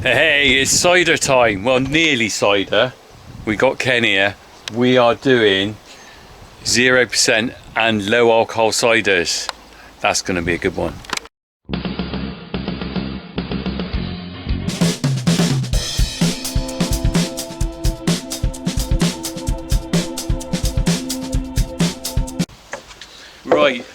Hey, it's cider time. Well, nearly cider. We got Ken here. We are doing 0% and low alcohol ciders. That's going to be a good one. Right,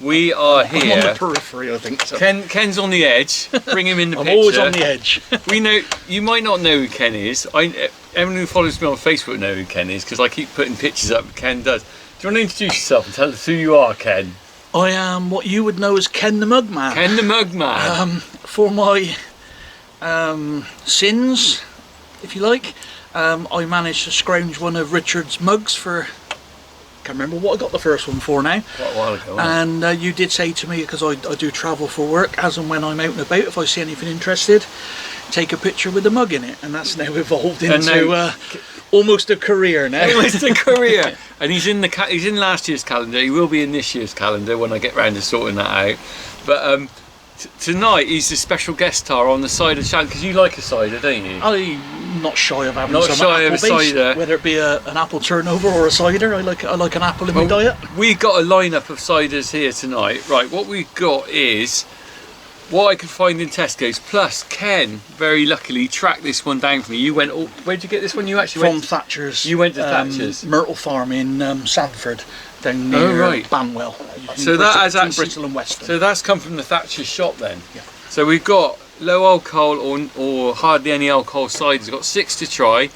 we are here. I'm on the periphery, I think. So. Ken's on the edge. Bring him in the I'm picture. always on the edge. We know you might not know who Ken is. Everyone who follows me on Facebook know who Ken is because I keep putting pictures up. Ken does. Do you want to introduce yourself and tell us who you are, Ken? I am what you would know as Ken the Mugman. Ken the Mugman. For my sins, if you like, I managed to scrounge one of Richard's mugs for. Can't remember what I got the first one for now. Quite a while ago. And you did say to me, because I do travel for work, as and when I'm out and about, if I see anything interested, take a picture with the mug in it, and that's now evolved into almost a career now. Almost a career. And he's in last year's calendar. He will be in this year's calendar when I get round to sorting that out. But tonight he's a special guest star on the cider channel because you like a cider, don't you? I'm not shy of having not some shy apple of a cider, whether it be an apple turnover or a cider. I like an apple in my diet. We've got a lineup of ciders here tonight. Right, what we've got is what I could find in Tesco's. Plus, Ken very luckily tracked this one down for me. You went. Where'd you get this one? You actually from went Thatchers. You went to Thatchers Myrtle Farm in Sandford, down near Banwell. So that has actually Bristol and Weston. So that's come from the Thatchers shop then. Yeah. So we've got low alcohol or hardly any alcohol ciders. Got 6 to try.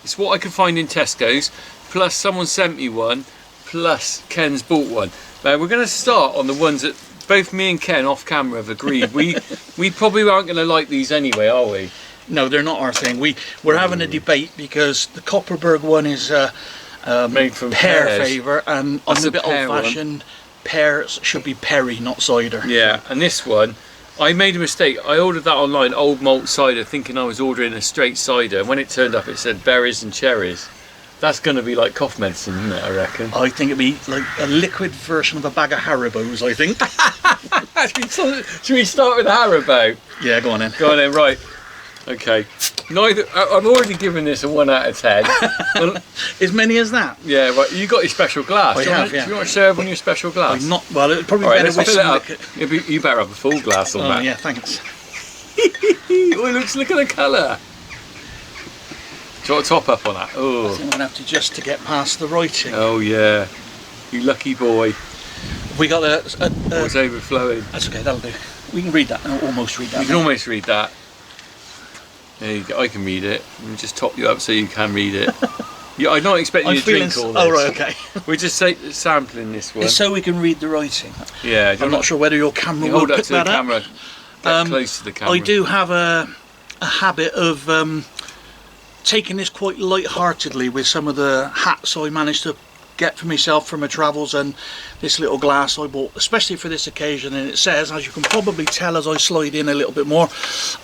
It's what I could find in Tesco's. Plus someone sent me one. Plus Ken's bought one. Now we're going to start on the ones that both me and Ken off camera have agreed. We probably aren't going to like these anyway, are we? No, they're not our thing. We're having a debate because the Kopparberg one is made from pear flavour, and that's I'm a bit old-fashioned. Pears should be perry, not cider. Yeah, and this one, I made a mistake. I ordered that online, old malt cider, thinking I was ordering a straight cider. When it turned up, it said berries and cherries. That's going to be like cough medicine, isn't it, I reckon? I think it'd be like a liquid version of a bag of Haribos, I think. Should we start with Haribo? Yeah, go on then. Go on then, right. Okay. I've already given this a 1 out of 10. Well, as many as that? Yeah, right. You got your special glass. I have, Do you want to serve on your special glass? Well, it'd probably be better with fill it up. You better have a full glass on that. Yeah, thanks. Look at the colour. Do you want to top up on that? Oh. I think I'm going to have to just to get past the writing. Oh yeah, you lucky boy. We got What's overflowing? That's okay, that'll do. We can read that, almost read that. You can almost read that. There you go, I can read it. Let me just top you up so you can read it. Yeah, I'm not expecting you to drink all this. Oh right, okay. We're just sampling this one. It's so we can read the writing. Yeah. I'm not sure whether your camera will pick that up. Get close to the camera. I do have a habit of taking this quite light-heartedly with some of the hats I managed to get for myself from my travels, and this little glass I bought especially for this occasion, and it says, as you can probably tell as I slide in a little bit more,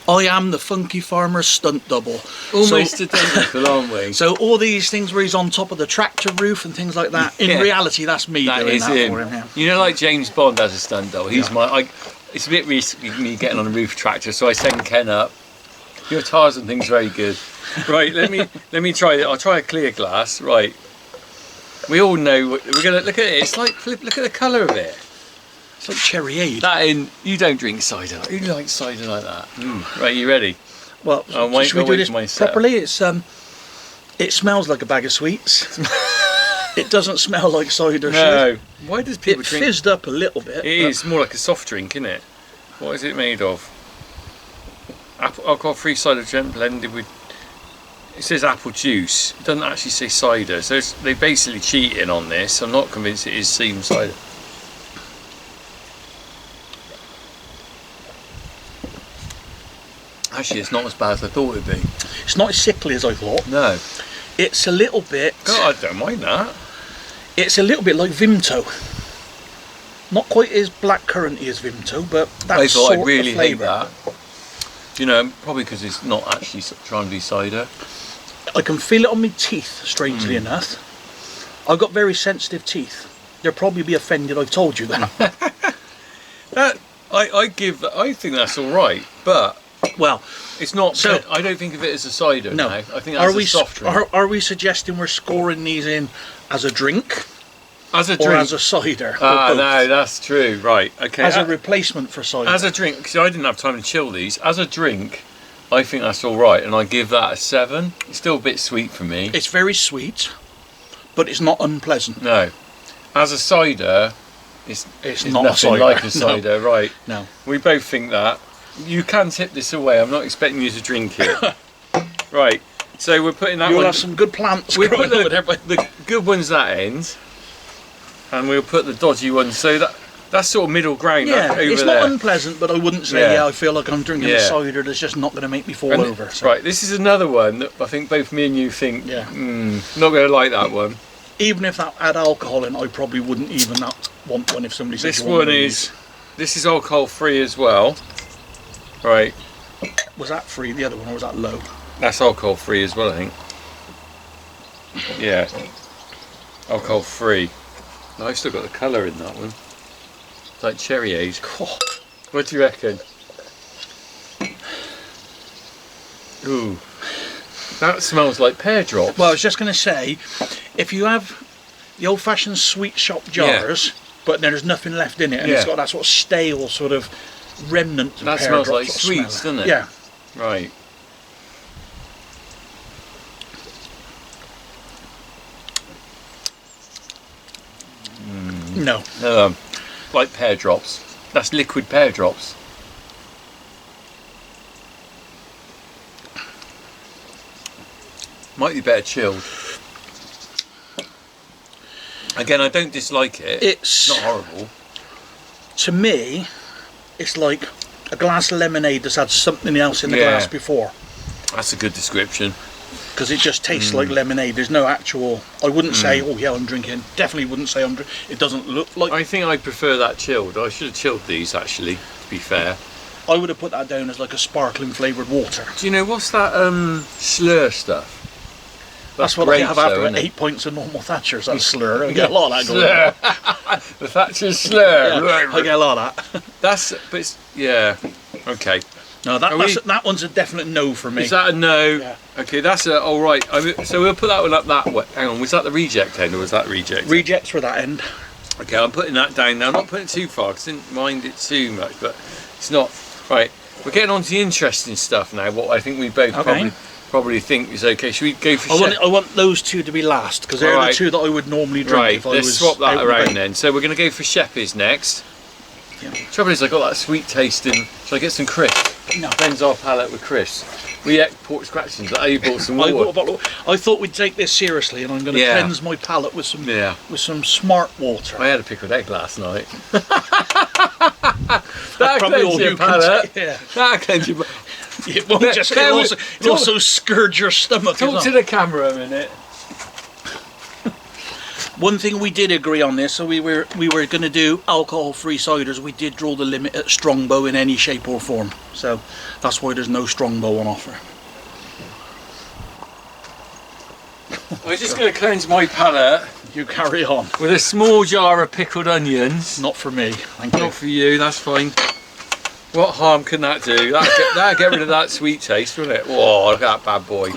I am the Funky Farmer's stunt double. Almost identical, aren't we? So all these things where he's on top of the tractor roof and things like that, in reality that's me doing that for him. Yeah. You know, like James Bond has a stunt double. He's it's a bit risky me getting on a roof tractor, so I send Ken up. Your Tarzan thing's very good. Right, let me try it. I'll try a clear glass. Right. We all know we're gonna look at it. It's like look at the colour of it. It's like cherryade. You don't drink cider. You like cider like that. Right, you ready? Well, should we do this properly? It's it smells like a bag of sweets. It doesn't smell like cider. No. Why does people drink? It fizzed up a little bit. It is more like a soft drink, isn't it? What is it made of? Alcohol-free cider blended with. It says apple juice. It doesn't actually say cider. So they're basically cheating on this. I'm not convinced it is seam cider. Actually, it's not as bad as I thought it'd be. It's not as sickly as I thought. No. It's a little bit. God, I don't mind that. It's a little bit like Vimto. Not quite as blackcurranty as Vimto, but that sort of flavour. Hate that. You know, probably because it's not actually trying to be cider. I can feel it on my teeth, strangely enough. I've got very sensitive teeth. They'll probably be offended I've told you that. I think that's all right, but Well, It's not. So- I don't think of it as a cider no. now. I think that's a soft drink. Are we suggesting we're scoring these in as a drink As a or drink. as a cider? Ah, or both? no, that's true. Right. Okay. As a replacement for cider. As a drink, because I didn't have time to chill these. As a drink, I think that's all right, and I give that a 7. It's still a bit sweet for me. It's very sweet, but it's not unpleasant. No. As a cider, it's not a nothing cider. like a No. cider, right? No. We both think that. You can tip this away. I'm not expecting you to drink it. Right. So we're putting that You'll one. have some good plants We growing put over there. But the good ones that end, and we'll put the dodgy ones. So that's sort of middle ground over it's there. not unpleasant, but I wouldn't say, Yeah. I feel like I'm drinking a cider that's just not going to make me fall And over. So. Right. This is another one that I think both me and you think. Yeah. Not going to like that one. Even if that had alcohol in, I probably wouldn't even want one if somebody said This you want one of is. This is alcohol free as well. Right. these. Was that free, the other one, or was that low? That's alcohol free as well, I think. Yeah. Alcohol free. No, I've still got the colour in that one. It's like cherry haze. Oh, What do you reckon? Ooh. That smells like pear drops. well, I was just going to say, if you have the old-fashioned sweet shop jars, but there's nothing left in it, and it's Yeah. got that sort of stale sort of remnant of That pear smells drop like sort of sweets, smell. doesn't it? Yeah. Right. No. Like pear drops. That's liquid pear drops. Might be better chilled. Again, I don't dislike it. It's not horrible. To me, it's like a glass of lemonade that's had something else in the Yeah. glass before. That's a good description. Because it just tastes like lemonade. There's no actual. I wouldn't say, oh yeah, I'm drinking. Definitely wouldn't say I'm drinking. It doesn't look like. I think I prefer that chilled. I should have chilled these actually, to be fair. I would have put that down as like a sparkling flavoured water. Do you know what's that slur stuff? That's what I grape have though, after isn't it? 8 pints of normal Thatchers. That's slur. I get a lot of that going on. Slur. The Thatchers slur. Yeah, I get a lot of that. That's, but it's, yeah, okay. No, that one's a definite no for me. Is that a no? Yeah. Okay, that's a all right. So we'll put that one up that way. Hang on, was that the reject end or was that reject? Rejects for that end. Okay, I'm putting that down now. I'm not putting it too far because I didn't mind it too much, but it's not right. We're getting on to the interesting stuff now. What I think we both probably think is okay. Should we go for? I want those two to be last because they're the two that I would normally drink. Right, if I let's was swap that out and around about. then. So we're going to go for Sheppy's next. Yeah. Trouble is, I got that sweet taste in. Shall I get some crisps? No. Ben's our palate with crisps. We ate pork scratchings. I bought some I water. bought a bottle. I thought we'd take this seriously, and I'm going to Yeah. cleanse my palate with some Yeah. with some smart water. I had a pickled egg last night. Probably all you can take. Yeah. That cleanse your It won't just. It'll also scourge your stomach. Talk as to well. the camera a minute. One thing we did agree on this, so we were going to do alcohol-free ciders. We did draw the limit at Strongbow in any shape or form, so that's why there's no Strongbow on offer. I'm just going to cleanse my palate You carry on. with a small jar of pickled onions. Not for me, thank you. Not for you, that's fine. What harm can that do? That'll get rid of that sweet taste, won't it? Whoa, look at that bad boy.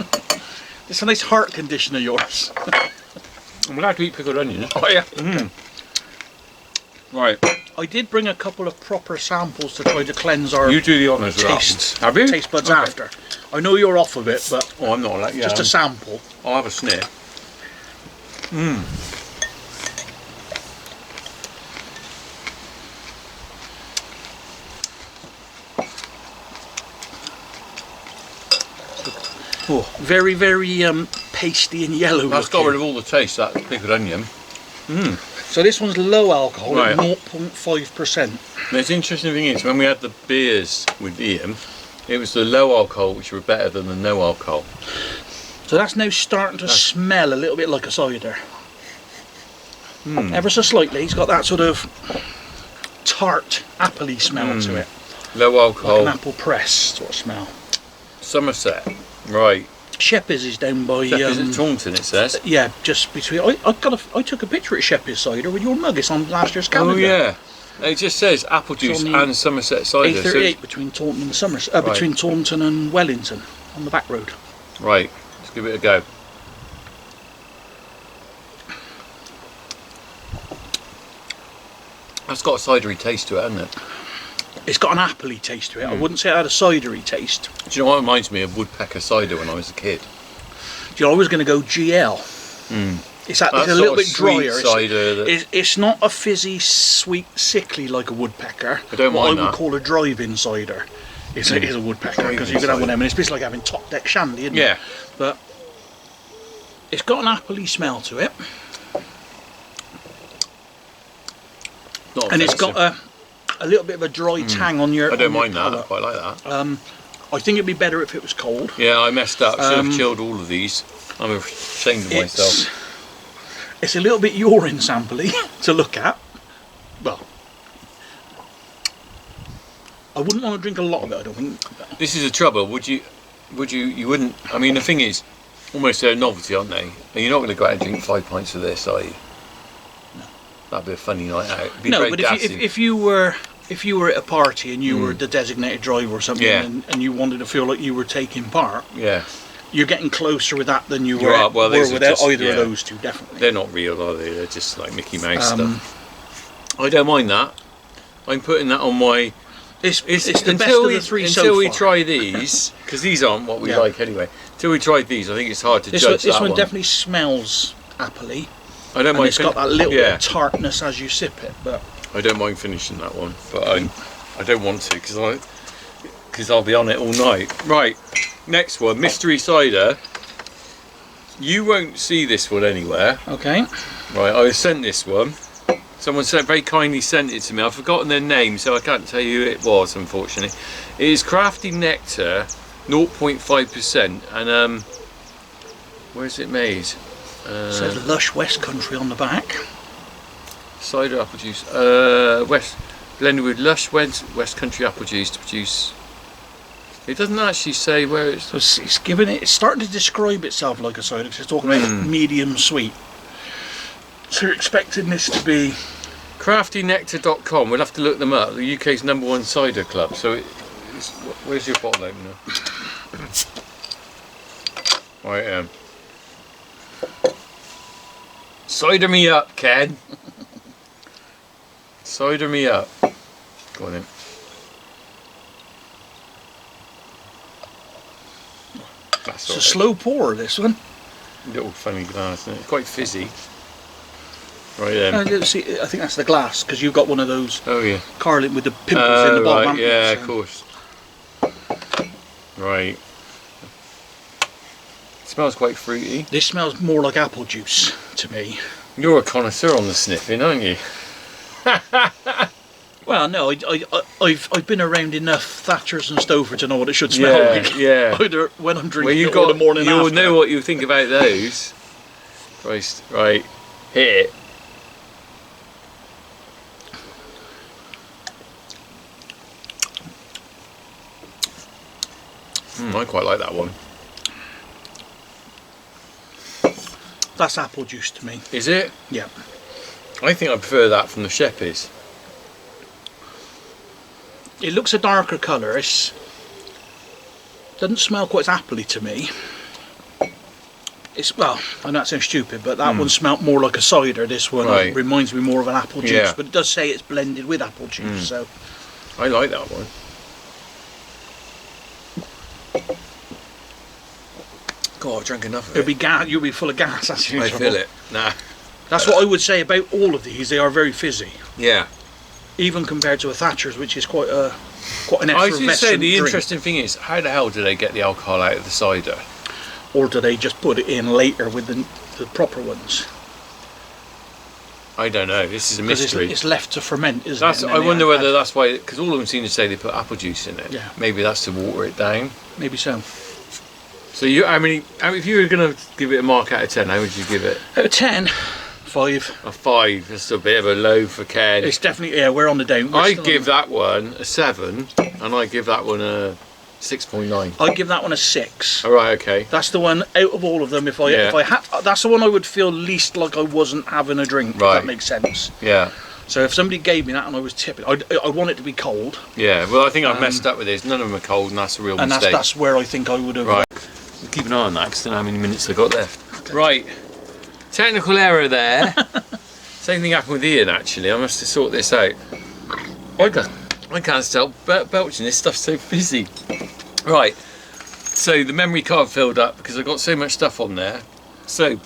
It's a nice heart condition of yours. I'm allowed to eat pickled onions. Oh yeah. Right, I did bring a couple of proper samples to try to cleanse our you do the honours with taste. that one. Have you? Taste buds Okay. after. I know you're off of it, but Oh, I'm not like just a sample. I'll have a sniff. Oh, very, very pasty and yellow. That's got looking. rid of all the taste, that pickled onion. So this one's low alcohol at Right. 0.5%. The interesting thing is, when we had the beers with Ian, it was the low alcohol which were better than the no alcohol. So that's now starting to smell a little bit like a cider. Ever so slightly. It's got that sort of tart, appley smell to it. Low Like alcohol, an apple press sort of smell. Somerset. Right. Sheppy's is down by... Is it Taunton, it says? yeah, just between... I took a picture at Sheppy's cider with your mug. It's on last year's Oh calendar. yeah. It just says apple juice on the and Somerset cider. A38 between Taunton and between Taunton and Wellington on the back road. Right, let's give it a go. That's got a cidery taste to it, hasn't it? It's got an appley taste to it. I wouldn't say it had a cidery taste. Do you know what it reminds me of? Woodpecker cider when I was a kid. Do you know, I was going to go GL. It's a little bit drier. Cider it's not a fizzy, sweet, sickly like a woodpecker. I don't mind what I would call a drive-in cider. It is a woodpecker, because you can have one of them, and it's basically like having top deck shandy, isn't it? But it's got an appley smell to it. Not and offensive. it's got a little bit of a dry tang on your. I don't mind palate. that. I quite like that. I think it'd be better if it was cold. Yeah, I messed up. Should have chilled all of these. I'm ashamed of myself. It's a little bit urine sampley to look at. Well, I wouldn't want to drink a lot of it, I don't think. This is the trouble. You wouldn't. I mean, the thing is, almost they're a novelty, aren't they? And you're not going to go out and drink 5 pints of this, are you? No. That'd be a funny night out. It'd be No, very but gassy. if you were at a party and you were the designated driver or something, and you wanted to feel like you were taking part, you're getting closer with that than you were without either of those two, definitely. They're not real, are they? They're just like Mickey Mouse stuff. I don't mind that. I'm putting that on my. It's the best of the three so far. Until we try these, because these aren't what we like anyway. Until we tried these, I think it's hard to judge this that one definitely smells appley. I don't mind. It's got that little bit of tartness as you sip it, but I don't mind finishing that one, but I don't want to because I'll be on it all night. Right, next one, mystery cider. You won't see this one anywhere. Okay. Right, I was sent this one. Someone very kindly sent it to me. I've forgotten their name, so I can't tell you who it was, unfortunately. It is Crafty Nectar, 0.5%, and where's it made? It says Lush West Country on the back. Cider apple juice, blended with Lush West Country apple juice to produce. It doesn't actually say where it's. So it's starting to describe itself like a cider, because it's talking about medium sweet. So you're expecting this to be CraftyNectar.com. We'll have to look them up. The UK's #1 cider club. So where's your bottle opener? Right, cider me up, Ken. Cider me up. Go on then. It's a slow pour, this one. Little funny glass, isn't it? It's quite fizzy. Right then. See, I think that's the glass, because you've got one of those. Oh yeah. Carling with the pimples in the bottom. Right, yeah, of course. Right. It smells quite fruity. This smells more like apple juice to me. You're a connoisseur on the sniffing, aren't you? Well, no, I've been around enough Thatchers and Stover to know what it should smell like. Yeah. Either when I'm drinking it or the morning after. You'll know what you think about those. Christ, right, hit it. I quite like that one. That's apple juice to me. Is it? Yeah. I think I prefer that from the Sheppys. It looks a darker colour. It doesn't smell quite as appley to me. Well, I know that sounds stupid, but that one smelled more like a cider. This one reminds me more of an apple juice, but it does say it's blended with apple juice. So I like that one. God, I drank enough of it. You'll be full of gas as usual. I feel it. Nah. That's what I would say about all of these. They are very fizzy. Yeah. Even compared to a Thatcher's, which is quite an effervescent I was going to say, the drink. interesting thing is, how the hell do they get the alcohol out of the cider? Or do they just put it in later with the proper ones? I don't know. This is a mystery. It's left to ferment, isn't it? I wonder whether that's why, because all of them seem to say they put apple juice in it. Yeah. Maybe that's to water it down. Maybe so. So if you were going to give it a mark out of 10, how would you give it? Out of 10, 5. A 5. That's a bit of a low for Ken. It's definitely, we're on the down. I'd give that one a 7, and I'd give that one a 6.9. I'd give that one a 6. All right, okay. That's the one out of all of them. If I had, that's the one I would feel least like I wasn't having a drink. If that makes sense. Yeah. So if somebody gave me that and I was tipping, I'd want it to be cold. Yeah, well, I think I've messed up with this. None of them are cold, and that's a real mistake. And that's where I think I would have... Right, we'll keep an eye on that, because I don't know how many minutes I've got left. Okay. Right, technical error there. Same thing happened with Ian, actually. I must have sorted this out. I can't stop belching, this stuff's so busy. Right, so the memory card filled up because I got so much stuff on there. So,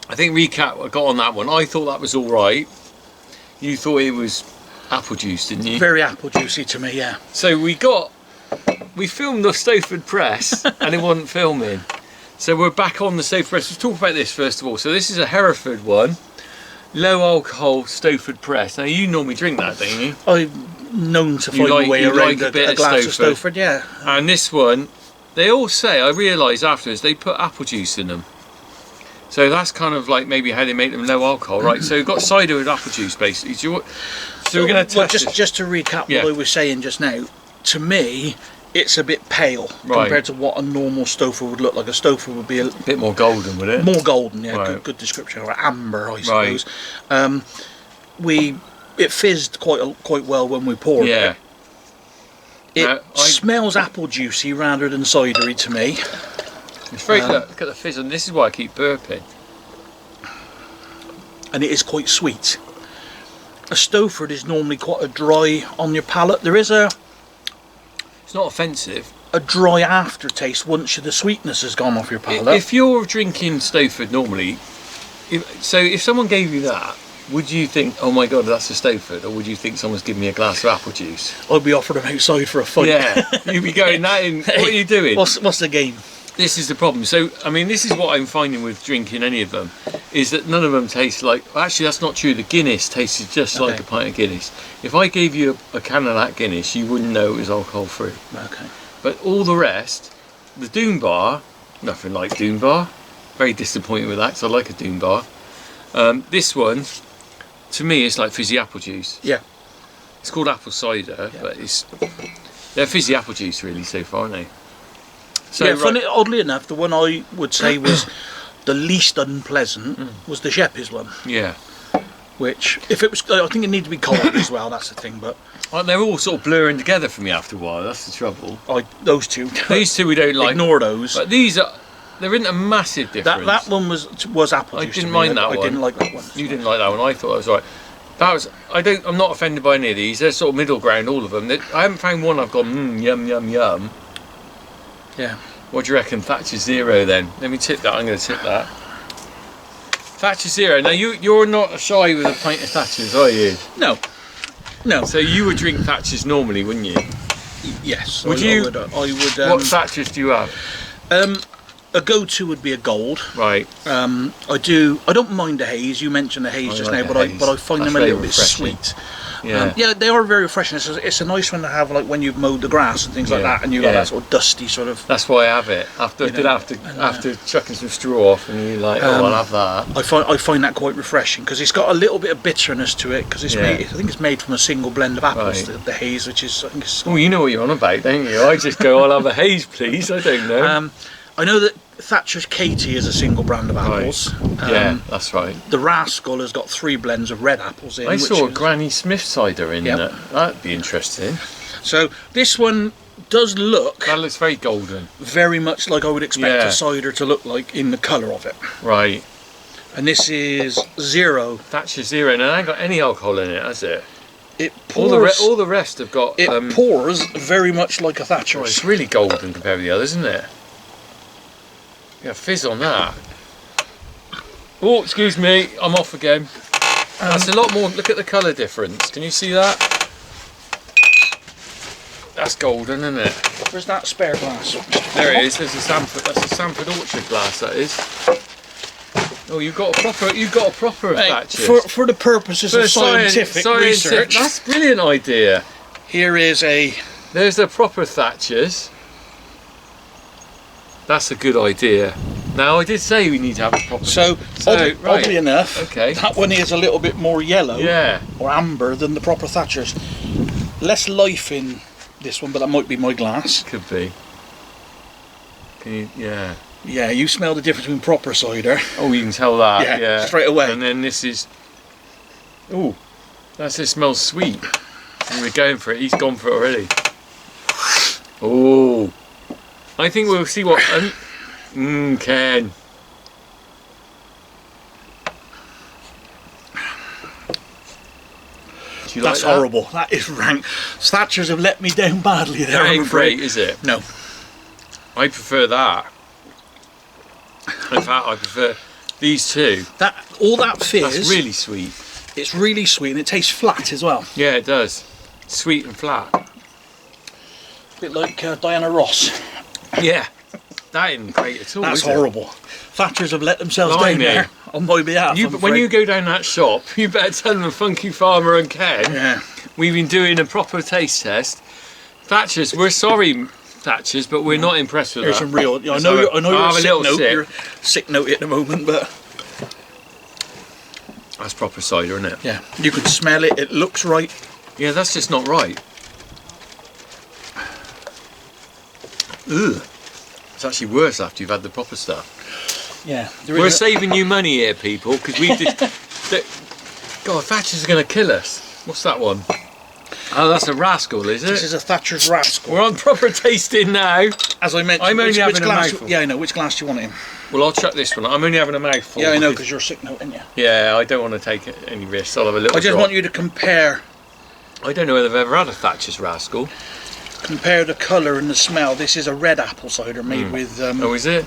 I think recap, I got on that one. I thought that was all right. You thought it was apple juice, didn't you? Very apple juicy to me, yeah. So we filmed the Stoford press and it wasn't filming. So we're back on the Stoford press. Let's talk about this first of all. So this is a Hereford one, low alcohol Stoford press. Now you normally drink that, don't you? I'm known to find my way around a glass of Stoford, yeah. And this one, they all say, I realised afterwards, they put apple juice in them. So that's kind of like maybe how they make them low alcohol, right? So we've got cider with apple juice, basically. So we're going to test just to recap what I was saying just now, to me, it's a bit pale compared to what a normal Stoford would look like. A Stoford would be a bit more golden, would it? More golden, yeah. Good description. Or amber, I suppose. It fizzed quite well when we poured it. It smells apple juicy rather than cidery to me. It's very look at the fizz, and this is why I keep burping. And it is quite sweet. A Stoford is normally quite a dry on your palate. There is it's not offensive. A dry aftertaste once the sweetness has gone off your palate. If you're drinking Stoford normally, if someone gave you that, would you think, oh my god, that's a Stoford, or would you think someone's giving me a glass of apple juice? I'd be offering them outside for a fight. Yeah, you'd be going that in. What are you doing? What's the game? This is the problem. So, I mean, this is what I'm finding with drinking any of them, is that none of them taste like... Actually, that's not true. The Guinness tasted just like a pint of Guinness. If I gave you a can of that Guinness, you wouldn't know it was alcohol-free. Okay. But all the rest, the Doom Bar, nothing like Doom Bar. Very disappointed with that, because I like a Doom Bar. This one, to me, it's like fizzy apple juice. Yeah. It's called apple cider, but they're fizzy apple juice, really, so far, aren't they? So, oddly enough, the one I would say was the least unpleasant was the Sheppy's one. Yeah. Which, if it was, I think it needed to be cold as well. That's the thing. But they're all sort of blurring together for me after a while. That's the trouble. Those two. These two we don't like. Ignore those. But these there isn't a massive difference. That one was apple juice. I didn't mind that one. I didn't like that one. You didn't like that one. I thought that was alright. I'm not offended by any of these. They're sort of middle ground, all of them. I haven't found one I've gone yum yum yum. Yeah. What do you reckon? Thatchers Zero then. Let me tip that. I'm going to tip that. Thatchers Zero. Now you're not shy with a pint of Thatchers, are you? No. No. So you would drink Thatchers normally, wouldn't you? Yes. Would you? I would. What Thatchers do you have? A go-to would be a gold. Right. I don't mind the haze. You mentioned the haze just now, but I find them a little bit sweet. Yeah. Yeah, they are very refreshing. It's a nice one to have, like when you've mowed the grass and things like that, and you've got that sort of dusty sort of. That's why I have it. After chucking some straw off, and you're like, oh, I'll have that. I find that quite refreshing because it's got a little bit of bitterness to it because I think it's made from a single blend of apples. Right. The haze, which is, I think it's. Oh, you know what you're on about, don't you? I just go, I'll have a haze, please. I don't know. I know that Thatcher's Katie is a single brand of apples. Right. Yeah, that's right. The Rascal has got 3 blends of red apples in. I saw a Granny Smith cider in there. That'd be interesting. So this one does look... That looks very golden. Very much like I would expect a cider to look like in the colour of it. Right. And this is Zero. Thatchers Zero. Now, it ain't got any alcohol in it, has it? It pours... All the rest have got... It pours very much like a Thatcher's. Oh, it's really golden compared with the others, isn't it? Yeah, fizz on that. Oh, excuse me, I'm off again. That's a lot more. Look at the colour difference. Can you see that? That's golden, isn't it? Where's that spare glass? There it is. There's a Sanford. That's a Sanford Orchard glass. That is. Oh, you've got a proper Thatchers. For the purposes of scientific research. That's a brilliant idea. Here is There's a proper Thatchers. That's a good idea. Now, I did say we need to have a proper... Oddly enough, that one is a little bit more yellow or amber than the proper Thatchers. Less life in this one, but that might be my glass. Could be. Can you... Yeah. Yeah, you smell the difference between proper cider. Oh, you can tell that. Yeah, straight away. And then this is... Oh, That just smells sweet. And we're going for it. He's gone for it already. Oh, I think we'll see what. Ken. Do you That's like that? horrible. That is rank. Thatchers have let me down badly there. That I'm ain't afraid. great, is it? No. I prefer that. In fact, I prefer these two. All that fizz. That's really sweet. It's really sweet and it tastes flat as well. Yeah, it does. Sweet and flat. A bit like Diana Ross. Yeah, that isn't great at all. That's is it? horrible. Thatchers have let themselves down Blimey. there on my behalf. But when you go down that shop, you better tell them Funky Farmer and Ken. Yeah. We've been doing a proper taste test. Thatchers, we're sorry, Thatchers, but we're not impressed with There's that. some real. I Let's know have you're have a sick little note. sip. You're sick note at the moment, but That's proper cider, isn't it? yeah, you can smell it. It looks right. Yeah, that's just not right. Ugh. It's actually worse after you've had the proper stuff. Yeah. We're saving you money here, people, because we did. God, Thatchers are going to kill us. What's that one? Oh, that's a rascal, is This it? is a Thatcher's Rascal. We're on proper tasting now. As I mentioned, I'm only which having a glass? mouthful. Yeah, I know. Which glass do you want it in? Well, I'll chuck this one. I'm only having a mouthful. Yeah, I know, because you're sick note, aren't you? Yeah, I don't want to take any risks. I'll have a little I just drop. want you to compare I don't know whether I've ever had a Thatcher's Rascal. the colour and the smell. This is a red apple cider made with. Oh, is it?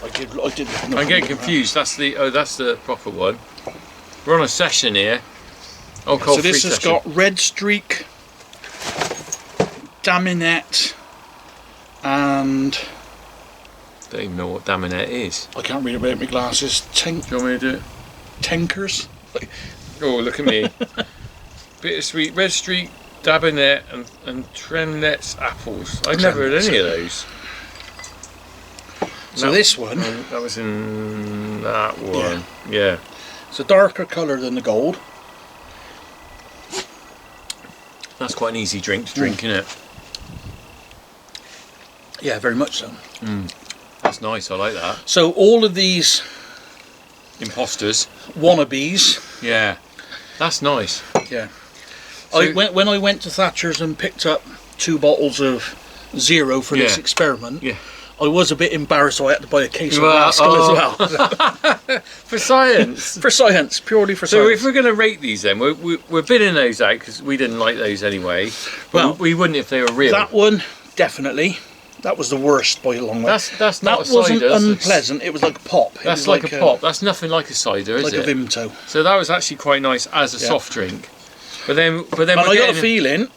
I did. I'm getting confused. That's the proper one. We're on a session here. Oh, cold So this free has session. got red streak, daminette, and Don't even know what daminette is. I can't read it without my glasses. Do you want me to do it? Tankers. Oh, look at me. Bittersweet, red streak, dabinet, and Tremlet's apples. I've never had any of those. So No. this one, That was in that one. Yeah. it's a darker colour than the gold. That's quite an easy drink to drink, isn't it? Yeah, very much so. That's nice. I like that. So all of these Imposters. wannabes, Yeah. That's nice. yeah. So- When I went to Thatcher's and picked up 2 bottles of Zero for this Yeah. experiment, Yeah. I was a bit embarrassed, so I had to buy a case of Well, Rascal oh. as well. For science. For science, purely for So science. if we're going to rate these then, we're bidding those out because we didn't like those anyway. But Well, we wouldn't if they were real. That one, definitely. That was the worst by a long way. That's not That a cider. wasn't that's- unpleasant, it was like a pop. It That's was like a pop. That's nothing like a cider, is like it? a Vimto. So that was actually quite nice as a Yeah. soft drink. But then And we're I got a getting feeling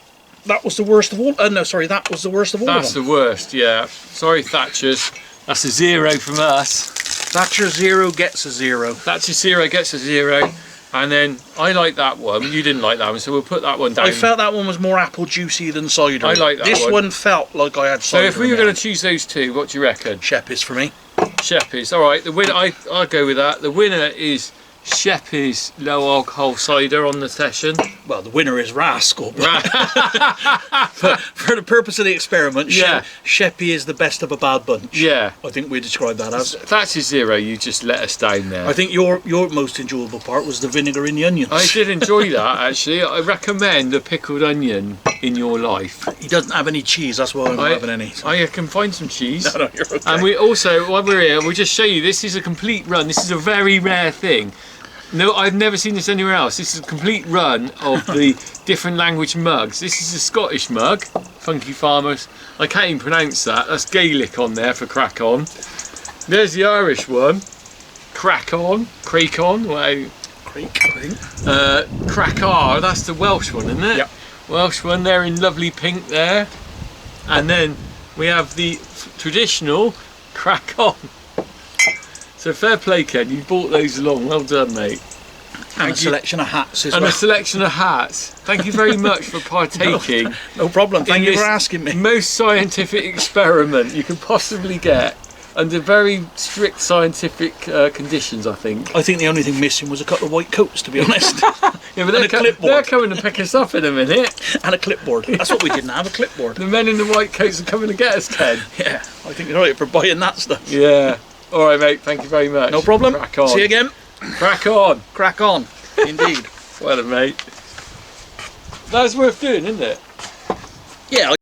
that was the worst of all. No, sorry, that was the worst of all that's of the them. worst. Yeah. Sorry, Thatchers. That's a 0 from us. Thatcher's Zero gets a 0. Thatchers Zero gets a 0. And then I like that one. You didn't like that one, so we'll put that one down. I felt that one was more apple juicy than cider. I like that This one. one felt like I had so cider. if we were going to choose those two, what do you reckon? Sheppy's for me. Sheppy's. All right. The winner. I'll go with that. The winner is Sheppy's low alcohol cider on the session. Well, the winner is Rascal, but for the purpose of the experiment, Yeah. Sheppy is the best of a bad bunch. Yeah. I think we describe that as. Thatchers Zero. You just let us down there. I think your most enjoyable part was the vinegar in the onions. I did enjoy that actually. I recommend a pickled onion in your life. He doesn't have any cheese, that's why I'm not having any. I can find some cheese. No, you're okay. And we also, while we're here, we'll just show you this is a complete run. This is a very rare thing. No, I've never seen this anywhere else. This is a complete run of the different language mugs. This is a Scottish mug, Funky Farmers. I can't even pronounce that. That's Gaelic on there for crack on. There's the Irish one, crack on, creak on, whatever. Creek, I think. Crackar, that's the Welsh one, isn't it? Yep. Welsh one there in lovely pink there. And then we have the traditional crack on. So fair play, Ken, you brought those along, well done mate. And a selection of hats as And well. a selection of hats. Thank you very much for partaking No problem, thank in you this for asking me. most scientific experiment you could possibly get under very strict scientific conditions, I think. I think the only thing missing was a couple of white coats, to be honest. Yeah, but And a clipboard. they're coming to pick us up in a minute. And a clipboard. That's what we didn't have, a clipboard. The men in the white coats are coming to get us, Ken. Yeah, I think you're right for buying that stuff. Yeah. All right, mate. Thank you very much. No problem. Crack on. See you again. Crack on. Crack on. Indeed. Well done, mate. That's worth doing, isn't it? Yeah.